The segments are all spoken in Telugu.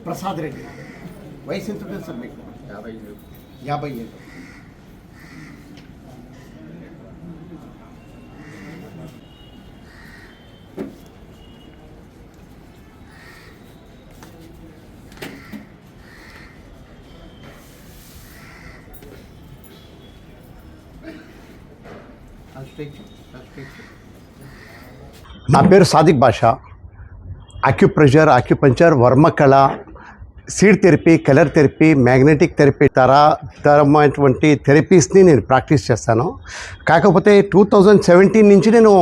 ప్రసాద్ రెడ్డి. వయసు ఎంత ఉంటుంది సార్ మీకు? 50 ఏళ్ళు. నా పేరు సాదిక్ బాషా. ఆక్యుప్రెషర్, ఆక్యుపంచర్, వర్మకళ, seed therapy, colour therapy, magnetic therapy తరమైనటువంటి థెరపీస్ని నేను ప్రాక్టీస్ చేస్తాను. కాకపోతే 2017 నుంచి నేను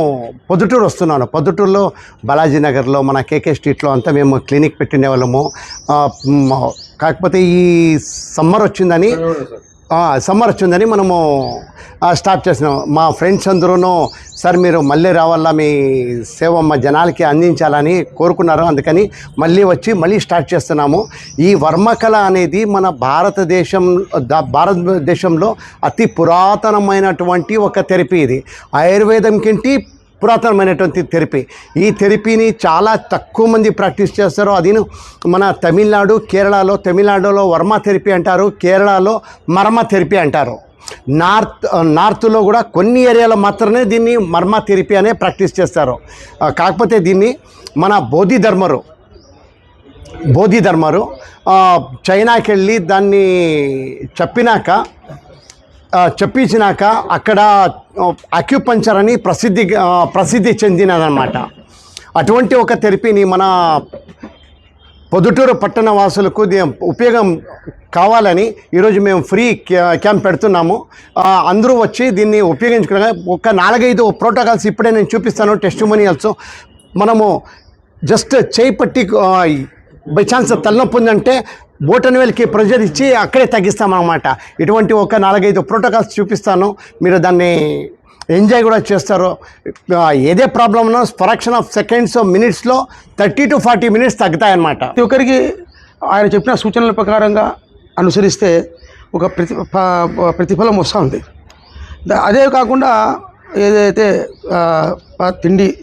పొద్దుటూరు వస్తున్నాను. పొద్దుటూరులో బాలాజీ నగర్లో మన కేకే స్ట్రీట్లో అంతా మేము క్లినిక్ పెట్టిన వాళ్ళము. కాకపోతే ఈ సమ్మర్ వచ్చిందని మనము స్టార్ట్ చేసినాం. మా ఫ్రెండ్స్ అందరూ సార్ మీరు మళ్ళీ రావాలా, మీ సేవ మా జనాలకి అందించాలని కోరుకున్నారు. అందుకని మళ్ళీ స్టార్ట్ చేస్తున్నాము. ఈ వర్మకళ అనేది మన భారతదేశంలో అతి పురాతనమైనటువంటి ఒక థెరపీ. ఇది ఆయుర్వేదం కింటి పురాతనమైనటువంటి థెరపీ. ఈ థెరపీని చాలా తక్కువ మంది ప్రాక్టీస్ చేస్తారు. అది మన తమిళనాడులో వర్మ థెరపీ అంటారు, కేరళలో మర్మ థెరపీ అంటారు. నార్త్లో కూడా కొన్ని ఏరియాలో మాత్రమే దీన్ని మర్మ థెరపీ అనే ప్రాక్టీస్ చేస్తారు. కాకపోతే దీన్ని మన బోధిధర్మరు చైనాకి వెళ్ళి దాన్ని చెప్పించినాక అక్కడ అక్యుపంచర్ అని ప్రసిద్ధి చెందినదన్నమాట. అటువంటి ఒక థెరపీని మన పొద్దుటూరు పట్టణ వాసులకు ఉపయోగం కావాలని ఈరోజు మేము ఫ్రీ క్యాంప్ పెడుతున్నాము. అందరూ వచ్చి దీన్ని ఉపయోగించుకునే ఒక 4-5 ప్రోటోకాల్స్ ఇప్పుడే నేను చూపిస్తాను. టెస్టిమోనియల్స్ మనము జస్ట్ చేయి పట్టి బై ఛాన్స్ తలనొప్పి ఉందంటే బోటన్వేల్కి ప్రెజర్ ఇచ్చి అక్కడే తగ్గిస్తామన్నమాట. ఇటువంటి ఒక 4-5 ప్రోటోకాల్స్ చూపిస్తాను. మీరు దాన్ని ఎంజాయ్ కూడా చేస్తారు. ఏదే ప్రాబ్లం ఉన్నా ఫ్రాక్షన్ ఆఫ్ సెకండ్స్ మినిట్స్లో 30 to 40 minutes తగ్గుతాయన్నమాట. ప్రతి ఒక్కరికి ఆయన చెప్పిన సూచనల ప్రకారంగా అనుసరిస్తే ఒక ప్రతిఫలం వస్తూ ఉంది. అదే కాకుండా ఏదైతే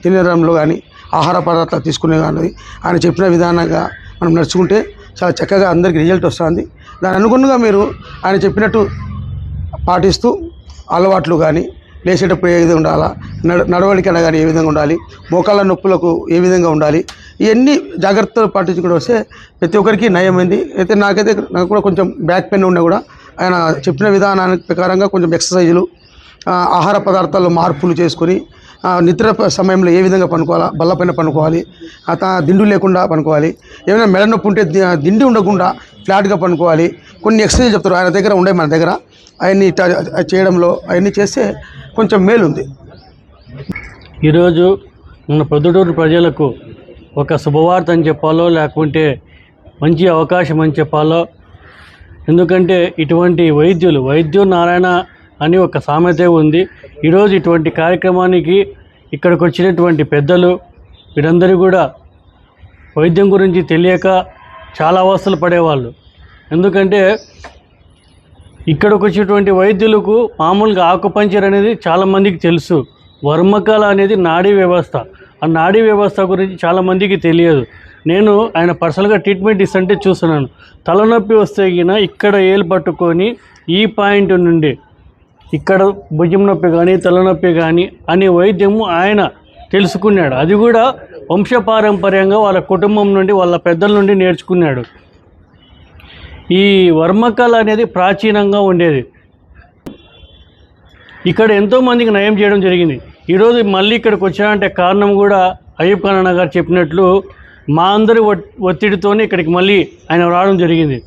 తినడంలో కానీ ఆహార పదార్థాలు తీసుకునే కానీ ఆయన చెప్పిన విధానంగా మనం నడుచుకుంటే చాలా చక్కగా అందరికీ రిజల్ట్ వస్తుంది. దాని అనుగుణంగా మీరు ఆయన చెప్పినట్టు పాటిస్తూ అలవాట్లు కానీ లేచేటప్పుడు ఏ విధంగా ఉండాలా, నడవడికన కానీ ఏ విధంగా ఉండాలి, మోకాళ్ళ నొప్పులకు ఏ విధంగా ఉండాలి, ఇవన్నీ జాగ్రత్తలు పాటించుకుంటూ వస్తే ప్రతి ఒక్కరికి నయమైంది. అయితే నాకు కూడా కొంచెం బ్యాక్ పెయిన్ ఉన్నా కూడా ఆయన చెప్పిన విధానానికి ప్రకారంగా కొంచెం ఎక్సర్సైజులు, ఆహార పదార్థాల్లో మార్పులు చేసుకొని నిద్ర సమయంలో ఏ విధంగా పనుకోవాలా, బల్లపైన పనుకోవాలి, దిండు లేకుండా పనుకోవాలి, ఏమైనా మెడ నొప్పి ఉంటే దిండి ఉండకుండా ఫ్లాట్గా పనుకోవాలి. కొన్ని ఎక్సర్సైజ్ చెప్తారు ఆయన దగ్గర ఉండే, మన దగ్గర అవన్నీ చేయడంలో అవన్నీ చేస్తే కొంచెం మేలుంది. ఈరోజు మన పొద్దుటూరు ప్రజలకు ఒక శుభవార్త అని చెప్పాలో లేకుంటే మంచి అవకాశం అని చెప్పాలో. ఎందుకంటే ఇటువంటి వైద్యు నారాయణ అని ఒక సామెత ఉంది. ఈరోజు ఇటువంటి కార్యక్రమానికి ఇక్కడికి వచ్చినటువంటి పెద్దలు వీరందరూ కూడా వైద్యం గురించి తెలియక చాలా అవస్థలు పడేవాళ్ళు. ఎందుకంటే ఇక్కడికి వచ్చేటువంటి వైద్యులకు మామూలుగా ఆకుపంచర్ అనేది చాలామందికి తెలుసు. వర్మకళ అనేది నాడీ వ్యవస్థ. ఆ నాడీ వ్యవస్థ గురించి చాలామందికి తెలియదు. నేను ఆయన పర్సనల్గా ట్రీట్మెంట్ ఇస్తుంటే చూస్తున్నాను. తలనొప్పి వస్తే గిన ఇక్కడ ఏలు పట్టుకొని ఈ పాయింట్ నుండి ఇక్కడ భుజం నొప్పి కానీ తలనొప్పి కానీ అనే వైద్యము ఆయన తెలుసుకున్నాడు. అది కూడా వంశపారంపర్యంగా వాళ్ళ కుటుంబం నుండి వాళ్ళ పెద్దల నుండి నేర్చుకున్నాడు. ఈ వర్మకళ అనేది ప్రాచీనంగా ఉండేది. ఇక్కడ ఎంతోమందికి నయం చేయడం జరిగింది. ఈరోజు మళ్ళీ ఇక్కడికి వచ్చానంటే కారణం కూడా అయ్యూబ్ ఖాన్ అన్న గారు చెప్పినట్లు మా అందరి ఒత్తిడితోనే ఇక్కడికి మళ్ళీ ఆయన రావడం జరిగింది.